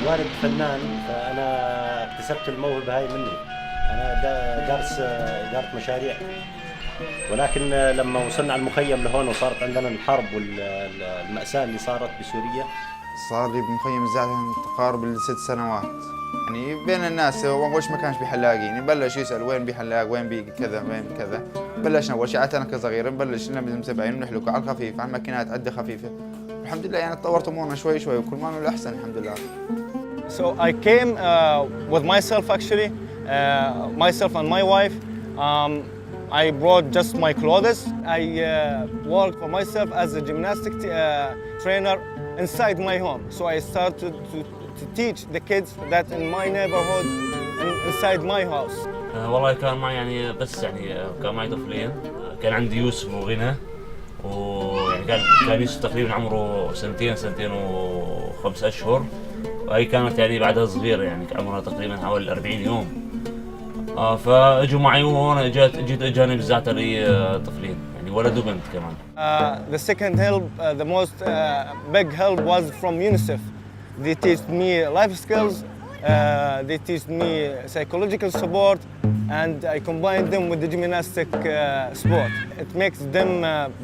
الوالد فنان، فأنا اكتسبت الموهبة هاي منه. أنا دارس إدارة مشاريع، ولكن لما وصلنا على المخيم لهون وصارت عندنا الحرب والمأساة اللي صارت بسوريا. صار لي بمخيم الزعتري تقارب ال6 سنوات. يعني بين الناس أول شيء ما كانش بحلاقي، يعني بلش يسأل وين بحلاق، وين بي كذا، وين كذا. بلشنا أول شيء أنا كصغير بلشنا بمتابعين ونحلق على الخفيف، على ماكينات عدة خفيفة. الحمد لله يعني تطورت أمورنا شوي شوي وكل ما نعمل أحسن الحمد لله. So I came with myself actually, myself and my wife. I brought just my clothes. I worked for myself as a gymnastic trainer inside my home. So I started to teach the kids that in my neighborhood and inside my house. والله كان معي يعني بس يعني كان معي طفلين. كان عندي يوسف وغنى، ويعني كان يوسف تقريبا عمره سنتين و5 أشهر، وهي كانت يعني بعدها صغيرة، يعني عمرها تقريبا حوالي 40 يوم. فاجوا معي وهون جيت اجاني بالزعتري طفلين، يعني ولد وبنت كمان. The second help, the most big help was from UNICEF. They teach me life skills, they teach me psychological support, and I combine them with the gymnastic sport. It makes them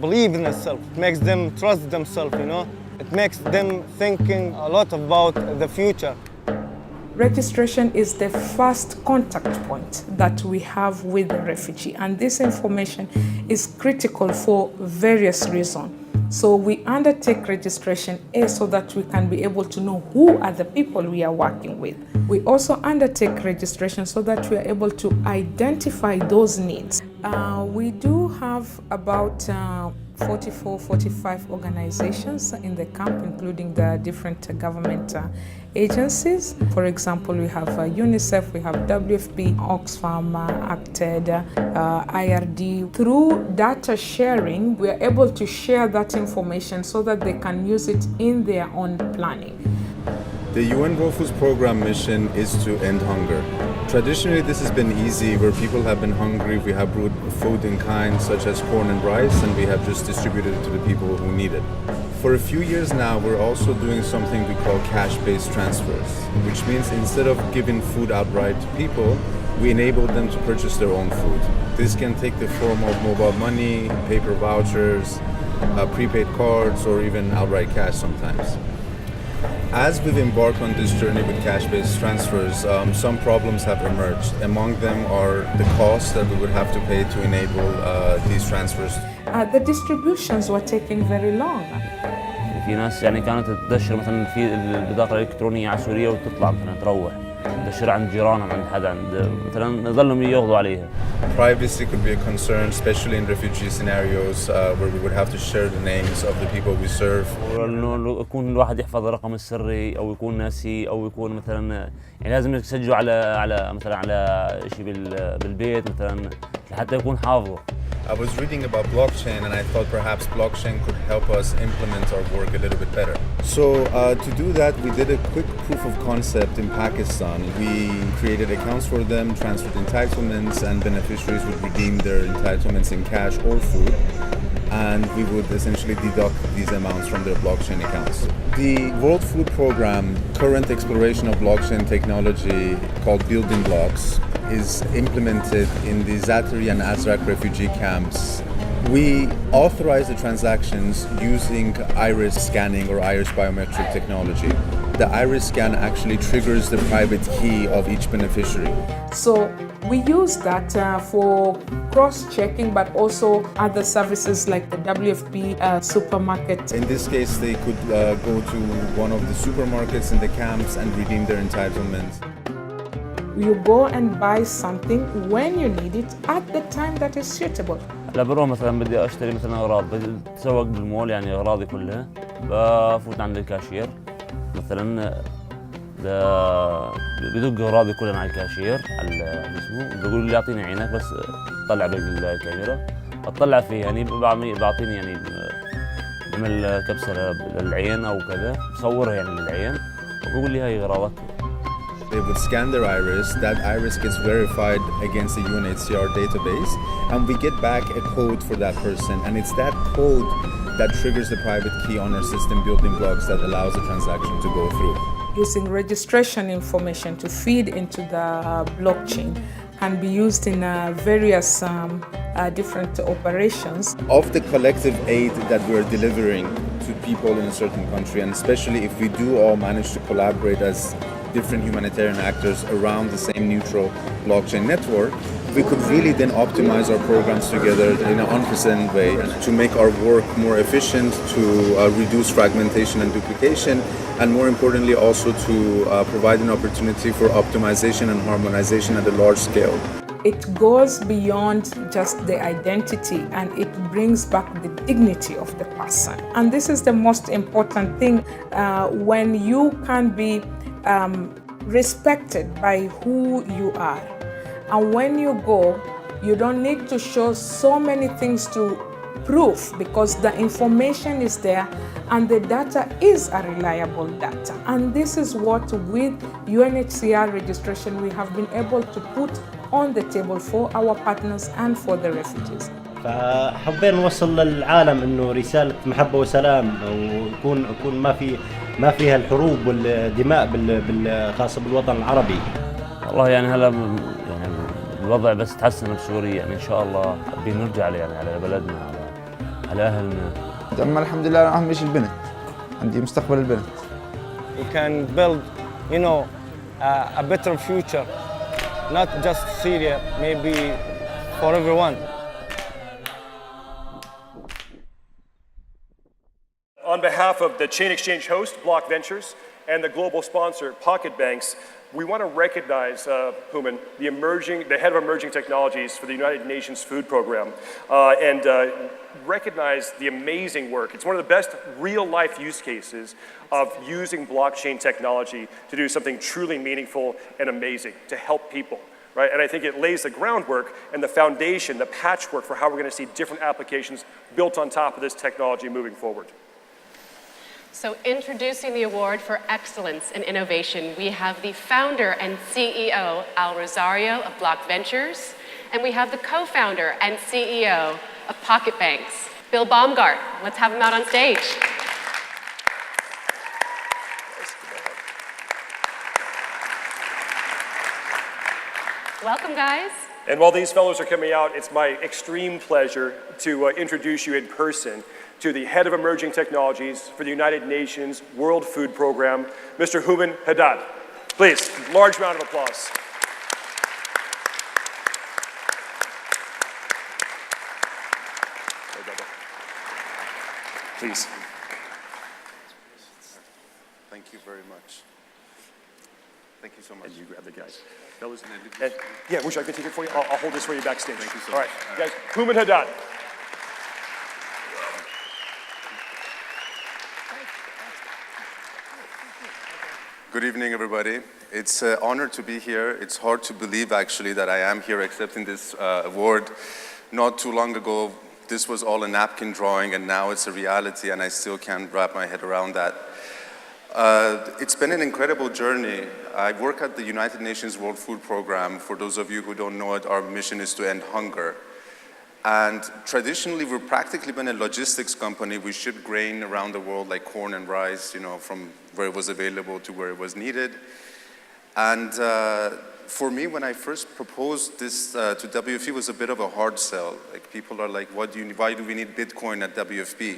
believe in themselves. It makes them trust themselves, you know. It makes them thinking a lot about the future. Registration is the first contact point that we have with the refugee, and this information is critical for various reasons. So we undertake registration so that we can be able to know who are the people we are working with. We also undertake registration so that we are able to identify those needs. We do have about 45 organizations in the camp, including the different government agencies. For example, we have UNICEF, we have WFP, Oxfam, ACTED, IRD. Through data sharing, we are able to share that information so that they can use it in their own planning. The UN World Food Programme mission is to end hunger. Traditionally, this has been easy, where people have been hungry. We have brewed food in kind, such as corn and rice, and we have just distributed it to the people who need it. For a few years now, we're also doing something we call cash-based transfers, which means instead of giving food outright to people, we enable them to purchase their own food. This can take the form of mobile money, paper vouchers, prepaid cards, or even outright cash sometimes. As we've embarked on this journey with cash-based transfers, some problems have emerged. Among them are the costs that we would have to pay to enable these transfers. The distributions were taking very long. في ناس يعني كانت تدشر مثلا في البطاقة الإلكترونية على سوريا وتطلع مثلا تروح تدشر عند جيرانهم، عند حدا، عند مثلا يضلوا ياخذوا عليها. Privacy could be a concern, especially in refugee scenarios where we would have to share the names of the people we serve. إنه يكون الواحد يحفظ الرقم السري، أو يكون ناسي، أو يكون مثلا يعني لازم يسجله على مثلا على شيء بالبيت مثلا لحتى يكون حافظه. I was reading about blockchain, and I thought perhaps blockchain could help us implement our work a little bit better. So to do that, we did a quick proof of concept in Pakistan. We created accounts for them, transferred entitlements, and beneficiaries would redeem their entitlements in cash or food, and we would essentially deduct these amounts from their blockchain accounts. The World Food Programme current exploration of blockchain technology called Building Blocks is implemented in the Zaatari and Azraq refugee camps. We authorize the transactions using iris scanning or iris biometric technology. The iris scan actually triggers the private key of each beneficiary. So we use that for cross-checking, but also other services like the WFP supermarket. In this case, they could go to one of the supermarkets in the camps and redeem their entitlements. You go and buy something when you need it at the time that is suitable. هلا بروح مثلا بدي اشتري مثلا اغراض، بتسوق بالمول يعني اغراضي كلها، بفوت عند الكاشير مثلا بدق اغراضي كلها مع الكاشير على اسمه، بقول لي اعطيني عينك بس طلع بالكاميرا، اطلع فيه يعني بعطيني يعني بعمل كبسه للعين او كذا، بصورها يعني للعين وبقول لي هاي اغراضك. They would scan their iris, that iris gets verified against the UNHCR database, and we get back a code for that person, and it's that code that triggers the private key on our system building blocks that allows the transaction to go through. Using registration information to feed into the blockchain and be used in various different operations. Of the collective aid that we're delivering to people in a certain country, and especially if we do all manage to collaborate as different humanitarian actors around the same neutral blockchain network, we could really then optimize our programs together in an unprecedented way to make our work more efficient, to reduce fragmentation and duplication, and more importantly also to provide an opportunity for optimization and harmonization at a large scale. It goes beyond just the identity and it brings back the dignity of the person. And this is the most important thing when you can be respected by who you are. And when you go, you don't need to show so many things to prove because the information is there and the data is a reliable data. And this is what with UNHCR registration we have been able to put on the table for our partners and for the refugees. فحبينا نوصل للعالم انه رسالة محبة وسلام ويكون ما فيها الحروب والدماء بالخاصة بالوطن العربي. والله يعني هلا يعني الوضع بس تحسن بسوريا يعني ان شاء الله بنرجع يعني على بلدنا على اهلنا. اما الحمد لله اهم شيء البنت. عندي مستقبل البنت. We can build, a better future, not just Syria, maybe for everyone. On behalf of the chain exchange host, BlockVentures, and the global sponsor, PocketBanx, we want to recognize Houman, the head of emerging technologies for the United Nations Food Program, and recognize the amazing work. It's one of the best real-life use cases of using blockchain technology to do something truly meaningful and amazing to help people. Right? And I think it lays the groundwork and the foundation, the patchwork for how we're going to see different applications built on top of this technology moving forward. So introducing the award for excellence in innovation, we have the founder and CEO, Al Rosario of BlockVentures, and we have the co-founder and CEO of PocketBanx, Bill Baumgart. Let's have him out on stage. Welcome, guys. And while these fellows are coming out, it's my extreme pleasure to introduce you in person to the head of emerging technologies for the United Nations World Food Program, Mr. Houman Haddad. Please, large round of applause. Please. Thank you very much. Thank you so much. And you grab the guys. Yeah, wish I could take it for you. I'll hold this for you backstage. Thank you so All much. right, guys, Houman Haddad. Good evening, everybody. It's an honor to be here. It's hard to believe, actually, that I am here accepting this award. Not too long ago, this was all a napkin drawing, and now it's a reality, and I still can't wrap my head around that. It's been an incredible journey. I work at the United Nations World Food Program. For those of you who don't know it, our mission is to end hunger. And traditionally, we've practically been a logistics company. We ship grain around the world like corn and rice, from where it was available to where it was needed. And for me, when I first proposed this to WFP, it was a bit of a hard sell. Like, people are like, why do we need Bitcoin at WFP?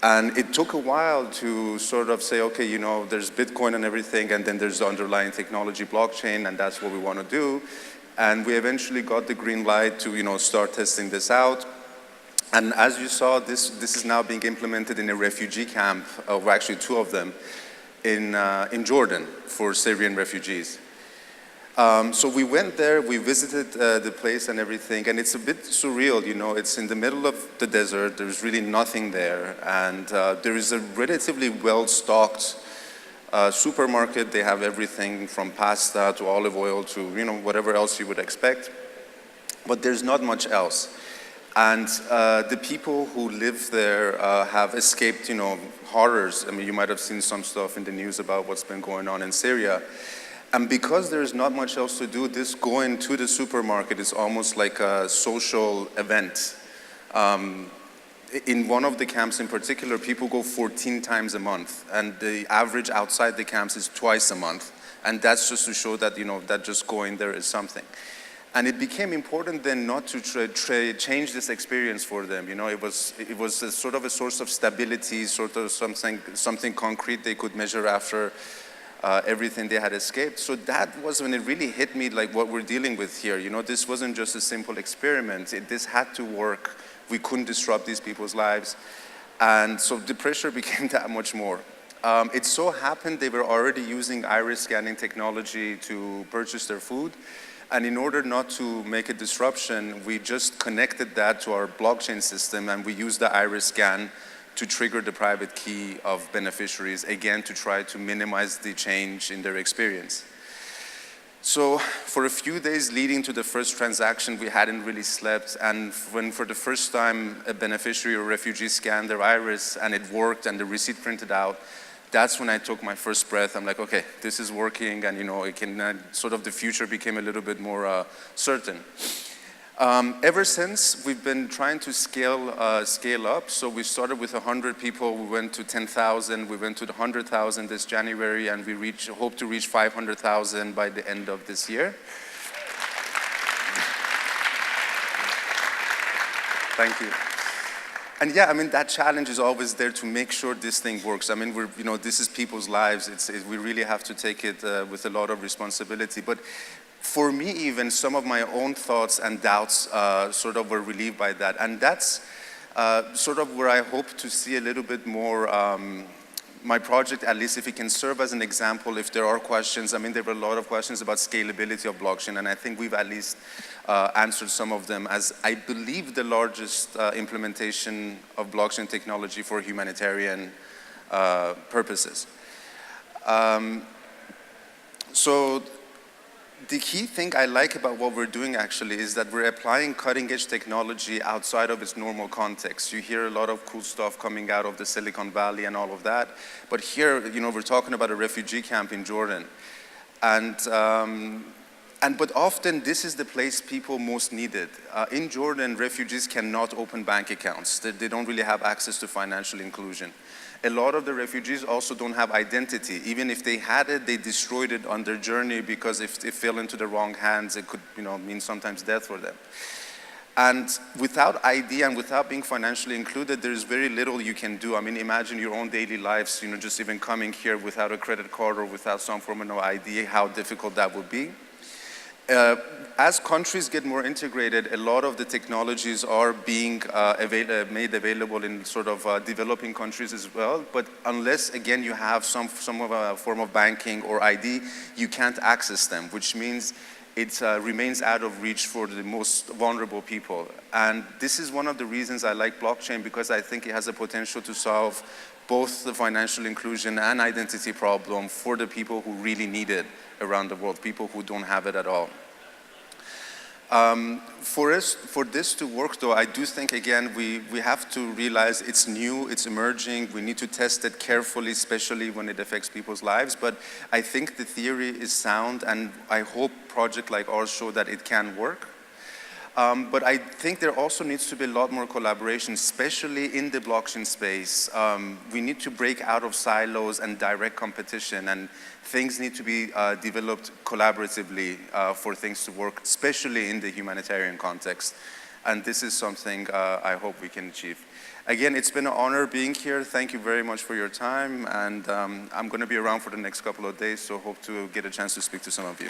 And it took a while to sort of say, okay, there's Bitcoin and everything, and then there's the underlying technology, blockchain, and that's what we want to do. And we eventually got the green light to, start testing this out. And as you saw, this is now being implemented in a refugee camp, or actually two of them, in Jordan for Syrian refugees. So we went there, we visited the place and everything, and it's a bit surreal, it's in the middle of the desert, there's really nothing there, and there is a relatively well-stocked supermarket. They have everything from pasta to olive oil to, whatever else you would expect, but there's not much else. And the people who live there have escaped, horrors. I mean, you might have seen some stuff in the news about what's been going on in Syria. And because there's not much else to do, this going to the supermarket is almost like a social event. in one of the camps in particular, people go 14 times a month, and the average outside the camps is twice a month. And that's just to show that, that just going there is something. And it became important then not to change this experience for them. It was a sort of a source of stability, sort of something concrete they could measure after everything they had escaped. So that was when it really hit me, like what we're dealing with here. This wasn't just a simple experiment. This had to work. We couldn't disrupt these people's lives. And so the pressure became that much more. It so happened they were already using iris scanning technology to purchase their food. And in order not to make a disruption, we just connected that to our blockchain system, and we used the iris scan to trigger the private key of beneficiaries, again, to try to minimize the change in their experience. So for a few days leading to the first transaction, we hadn't really slept. And when for the first time a beneficiary or refugee scanned their iris and it worked and the receipt printed out, that's when I took my first breath. I'm like, okay, this is working, and it can sort of the future became a little bit more certain. Ever since, we've been trying to scale up. So we started with 100 people, we went to 10,000, we went to 100,000 this January, and we hope to reach 500,000 by the end of this year. Thank you. And yeah, that challenge is always there to make sure this thing works. This is people's lives. We really have to take it with a lot of responsibility. But for me, even some of my own thoughts and doubts sort of were relieved by that. And that's sort of where I hope to see a little bit more my project, at least if it can serve as an example, if there are questions. There were a lot of questions about scalability of blockchain, and I think we've at least answered some of them, as I believe the largest implementation of blockchain technology for humanitarian purposes. So the key thing I like about what we're doing actually is that we're applying cutting edge technology outside of its normal context. You hear a lot of cool stuff coming out of the Silicon Valley and all of that, but here, we're talking about a refugee camp in Jordan. But often this is the place people most need it. In Jordan, refugees cannot open bank accounts. They don't really have access to financial inclusion. A lot of the refugees also don't have identity. Even if they had it, they destroyed it on their journey, because if it fell into the wrong hands, it could mean sometimes death for them. And without ID and without being financially included, there's very little you can do. Imagine your own daily lives, just even coming here without a credit card or without some form of ID, how difficult that would be. As countries get more integrated, a lot of the technologies are being made available in sort of developing countries as well. But unless, again, you have some of a form of banking or ID, you can't access them, which means it remains out of reach for the most vulnerable people. And this is one of the reasons I like blockchain, because I think it has the potential to solve both the financial inclusion and identity problem for the people who really need it around the world, people who don't have it at all. For this to work, though, I do think, again, we have to realize it's new, it's emerging, we need to test it carefully, especially when it affects people's lives. But I think the theory is sound, and I hope projects like ours show that it can work. But I think there also needs to be a lot more collaboration, especially in the blockchain space. We need to break out of silos and direct competition, and things need to be developed collaboratively for things to work, especially in the humanitarian context. And this is something I hope we can achieve. Again, it's been an honor being here. Thank you very much for your time. And I'm going to be around for the next couple of days, so hope to get a chance to speak to some of you.